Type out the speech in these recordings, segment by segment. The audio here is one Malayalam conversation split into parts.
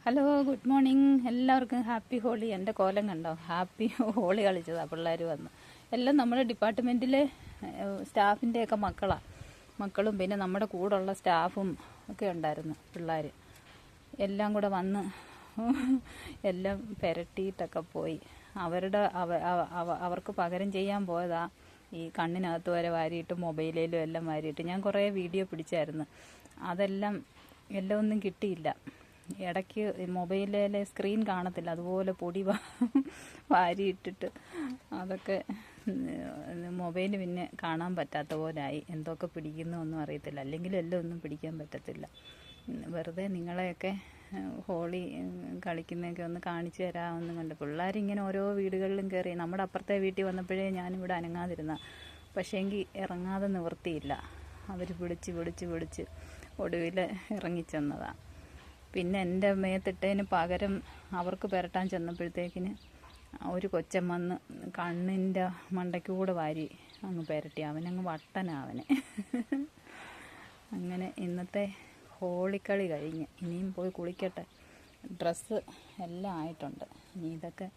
Hello, good morning. എല്ലാവർക്കും ഹാപ്പി ഹോളി. എൻ്റെ കോലം കണ്ടോ? ഹാപ്പി ഹോളി കളിച്ചതാണ് പിള്ളേർ വന്ന്. എല്ലാം നമ്മുടെ ഡിപ്പാർട്ട്മെൻറ്റിലെ സ്റ്റാഫിൻ്റെയൊക്കെ മക്കളും പിന്നെ നമ്മുടെ കൂടെയുള്ള സ്റ്റാഫും ഒക്കെ ഉണ്ടായിരുന്നു. പിള്ളേർ എല്ലാം കൂടെ വന്ന് എല്ലാം പെരട്ടിയിട്ടൊക്കെ പോയി. അവർക്ക് പകരം ചെയ്യാൻ പോയതാ ഈ കണ്ണിനകത്ത് വരെ വാരിയിട്ട് മൊബൈലിലും എല്ലാം വാരിയിട്ട്. ഞാൻ കുറേ വീഡിയോ പിടിച്ചായിരുന്നു. എല്ലാം ഒന്നും കിട്ടിയില്ല. ഇടയ്ക്ക് മൊബൈലിലെ സ്ക്രീൻ കാണത്തില്ല, അതുപോലെ പൊടി വാരിയിട്ടിട്ട് അതൊക്കെ മൊബൈൽ പിന്നെ കാണാൻ പറ്റാത്ത പോലായി. എന്തൊക്കെ പിടിക്കുന്നു ഒന്നും അറിയത്തില്ല. അല്ലെങ്കിൽ എല്ലാം ഒന്നും പിടിക്കാൻ പറ്റത്തില്ല. വെറുതെ നിങ്ങളെയൊക്കെ ഹോളി കളിക്കുന്നതൊക്കെ ഒന്ന് കാണിച്ചു തരാമെന്ന് കണ്ട് പിള്ളേരിങ്ങനെ ഓരോ വീടുകളിലും കയറി. നമ്മുടെ അപ്പുറത്തെ വീട്ടിൽ വന്നപ്പോഴേ ഞാനിവിടെ അനങ്ങാതിരുന്ന, പക്ഷേങ്കിൽ ഇറങ്ങാതെ നിവൃത്തിയില്ല. അവർ പിടിച്ച് ഒടുവിൽ ഇറങ്ങിച്ചെന്നതാണ്. പിന്നെ എൻ്റെ മേത്തിട്ടതിന് പകരം അവർക്ക് പുരട്ടാൻ ചെന്നപ്പോഴത്തേക്കിന് ഒരു കൊച്ചൻ വന്ന് കണ്ണിൻ്റെ മണ്ടയ്ക്കൂടെ വാരി അങ്ങ് പുരട്ടി. അവനങ്ങ് വട്ടനാവനെ. അങ്ങനെ ഇന്നത്തെ ഹോളിക്കളി കഴിഞ്ഞ് ഇനിയും പോയി കുളിക്കട്ടെ. ഡ്രസ്സ് എല്ലാം ആയിട്ടുണ്ട്. ഇനി ഇതൊക്കെ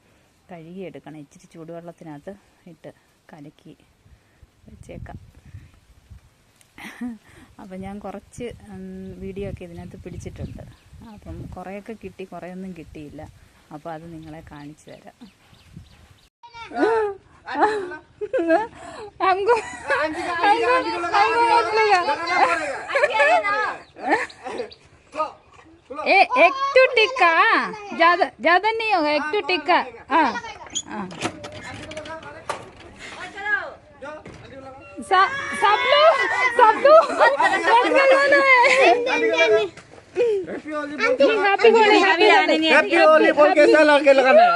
കഴുകിയെടുക്കണം. ഇച്ചിരി ചൂടുവെള്ളത്തിനകത്ത് ഇട്ട് കലക്കി വെച്ചേക്കാം. അപ്പം ഞാൻ കുറച്ച് വീഡിയോ ഒക്കെ ഇതിനകത്ത് പിടിച്ചിട്ടുണ്ട്. അപ്പം കുറേയൊക്കെ കിട്ടി, കുറേയൊന്നും കിട്ടിയില്ല. അപ്പോൾ അത് നിങ്ങളെ കാണിച്ചു തരാം. एक टू टिक्का ज्यादा नहीं होगा, एक टू टिक्का. सब लोग हैप्पी होली बोल के चला के लगाना है.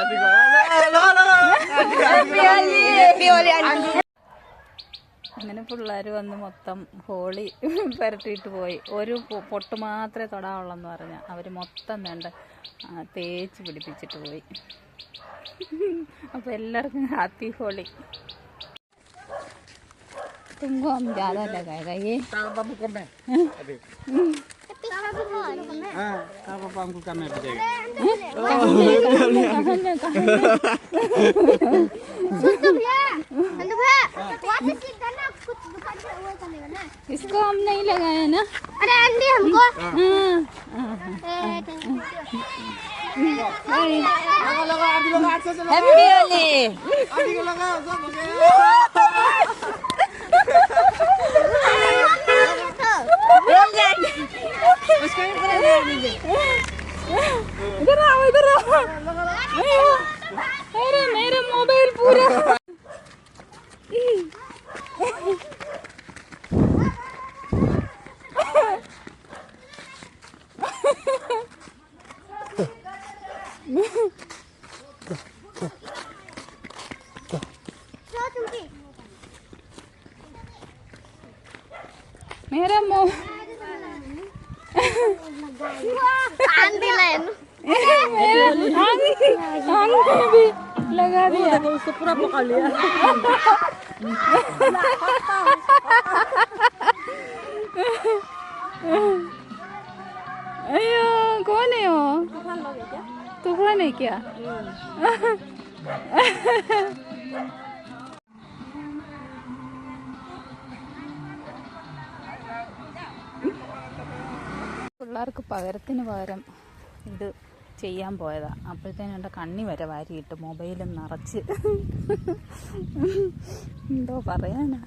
അങ്ങനെ പിള്ളേർ വന്ന് മൊത്തം ഹോളി പുരട്ടിയിട്ട് പോയി. ഒരു പൊട്ട് മാത്രമേ തൊടാവുള്ളെന്ന് പറഞ്ഞാൽ അവർ മൊത്തം വേണ്ട തേച്ച് പിടിപ്പിച്ചിട്ട് പോയി. അപ്പോൾ എല്ലാവർക്കും ഹാപ്പി ഹോളി. तुमको हम ज़्यादा लगाएगा ये. बाबू कम है. हाँ, पापा हमको कम है बजेगा. इसको हम नहीं लगाया ना. अरे आंटी हमको. हैप्पी होली. आंटी को लगाओ सब. इधर आओ. मेरा मोबाइल पूरा. मेरा भी लगा दिया. उसको पूरा पकड़ लिया. अयो कौन है वो? तूफान है क्या? പിള്ളേർക്ക് പകരത്തിന് പകരം ഇത് ചെയ്യാൻ പോയതാണ്. അപ്പോഴത്തേനും എൻ്റെ കണ്ണി വരെ വാരിയിട്ട് മൊബൈലും നിറച്ച്. എന്തോ പറയാനാ.